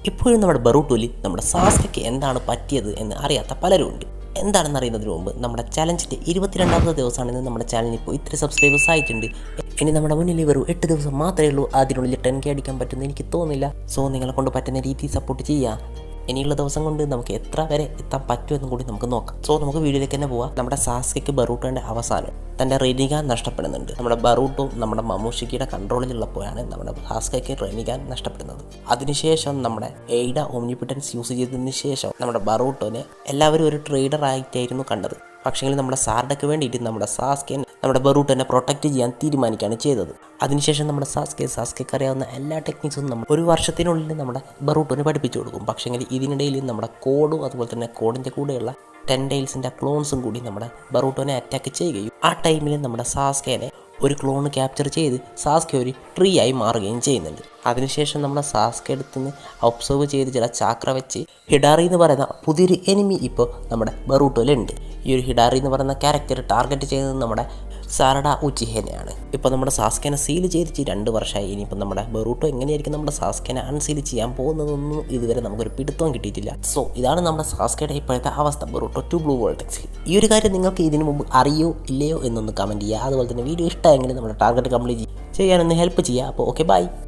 ഇപ്പോഴും നമ്മുടെ ബറൂട്ടോയിൽ നമ്മുടെ സാസ്കയ്ക്ക് എന്താണ് പറ്റിയത് എന്ന് അറിയാത്ത പലരും ഉണ്ട്. എന്താണെന്ന് അറിയുന്നതിന് മുമ്പ് നമ്മുടെ ചലഞ്ചിൻ്റെ 22ാമത്തെ ദിവസമാണെന്ന് നമ്മുടെ ചാനലിൽ ഇപ്പോൾ ഇത്ര സബ്സ്ക്രൈബേഴ്സ് ആയിട്ടുണ്ട്. ഇനി നമ്മുടെ മുന്നിൽ വെറും 8 ദിവസം മാത്രമേ ഉള്ളൂ. അതിനുള്ളിൽ 10K അടിക്കാൻ പറ്റുമെന്ന് എനിക്ക് തോന്നുന്നില്ല. സോ നിങ്ങളെ കൊണ്ട് പറ്റുന്ന രീതിയിൽ സപ്പോർട്ട് ചെയ്യുക. ഇനിയുള്ള ദിവസം കൊണ്ട് നമുക്ക് എത്ര വരെ എത്താൻ പറ്റുമെന്നും കൂടി നമുക്ക് നോക്കാം. സോ നമുക്ക് വീഡിയോയിലേക്ക് തന്നെ പോവാം. നമ്മുടെ സാസ്കയ്ക്ക് ബറൂട്ടോൻ്റെ അവസാനം തൻ്റെ റെനിഗാൻ നഷ്ടപ്പെടുന്നുണ്ട്. നമ്മുടെ ബറൂട്ടോ നമ്മുടെ മമ്മൂഷിക്കിയുടെ കൺട്രോളിലുള്ളപ്പോഴാണ് നമ്മുടെ സാസ്കയ്ക്ക് റെനിഗാൻ നഷ്ടപ്പെടുന്നത്. അതിനുശേഷം നമ്മുടെ എയ്ഡ ഓംനിപൊട്ടൻസ് യൂസ് ചെയ്തതിന് ശേഷം നമ്മുടെ ബറൂട്ടോനെ എല്ലാവരും ഒരു ട്രേഡർ ആയിട്ടായിരുന്നു കണ്ടത്. പക്ഷേങ്കിൽ നമ്മുടെ സാർഡയ്ക്ക് വേണ്ടിയിട്ട് നമ്മുടെ സാസ്കേനെ നമ്മുടെ ബറൂട്ടോനെ പ്രൊട്ടക്റ്റ് ചെയ്യാൻ തീരുമാനിക്കുകയാണ് ചെയ്തത്. അതിനുശേഷം നമ്മുടെ സാസ്കയ്ക്ക് അറിയാവുന്ന എല്ലാ ടെക്നിക്സും നമ്മൾ ഒരു വർഷത്തിനുള്ളിൽ നമ്മുടെ ബറൂട്ടോനെ പഠിപ്പിച്ചു കൊടുക്കും. പക്ഷേങ്കിൽ ഇതിനിടയിൽ നമ്മുടെ കോഡും അതുപോലെ തന്നെ കോഡിൻ്റെ കൂടെയുള്ള 10 ടൈൽസിൻ്റെ ക്ലോൺസും കൂടി നമ്മുടെ ബറൂട്ടോനെ അറ്റാക്ക് ചെയ്യുകയും ആ ടൈമിൽ നമ്മുടെ സാസ്കേനെ ഒരു ക്ലോൺ ക്യാപ്ചർ ചെയ്ത് സാസ്കെ ഒരു ട്രീ ആയി മാറുകയും ചെയ്യുന്നുണ്ട്. അതിനുശേഷം നമ്മുടെ സാസ്കെ അടുത്തുനിന്ന് ഒബ്സർവ് ചെയ്ത് ചില ചാക്ര വെച്ച് ഹിഡാറി എന്ന് പറയുന്ന പുതിയൊരു എനിമി ഇപ്പോൾ നമ്മുടെ ബറൂട്ടോയിലുണ്ട്. ഈ ഒരു ഹിഡാറി എന്ന് പറയുന്ന ക്യാരക്ടർ ടാർഗറ്റ് ചെയ്തത് നമ്മുടെ സാരഡ ഉച്ചിഹേനെയാണ്. ഇപ്പോൾ നമ്മുടെ സാസ്കേനെ സീൽ ചെയ്ത് 2 വർഷമായി. ഇനിയിപ്പോൾ നമ്മുടെ ബറൂട്ടോ എങ്ങനെയായിരിക്കും നമ്മുടെ സാസ്കേനെ അൺസീൽ ചെയ്യാൻ പോകുന്നതൊന്നും ഇതുവരെ നമുക്കൊരു പിടുത്തവും കിട്ടിയിട്ടില്ല. സോ ഇതാണ് നമ്മുടെ സാസ്കയുടെ ഇപ്പോഴത്തെ അവസ്ഥ ബറൂട്ടോ 2 ബ്ലൂ വോൾട്ടെക്സിൽ. ഈ ഒരു കാര്യം നിങ്ങൾക്ക് ഇതിനു മുമ്പ് അറിയോ ഇല്ലയോ എന്നൊന്ന് കമൻറ്റ് ചെയ്യുക. അതുപോലെ തന്നെ വീഡിയോ ഇഷ്ടമായെങ്കിൽ നമ്മുടെ ടാർഗറ്റ് കംപ്ലീറ്റ് ചെയ്യാനൊന്ന് ഹെൽപ്പ് ചെയ്യുക. അപ്പോൾ ഓക്കെ, ബൈ.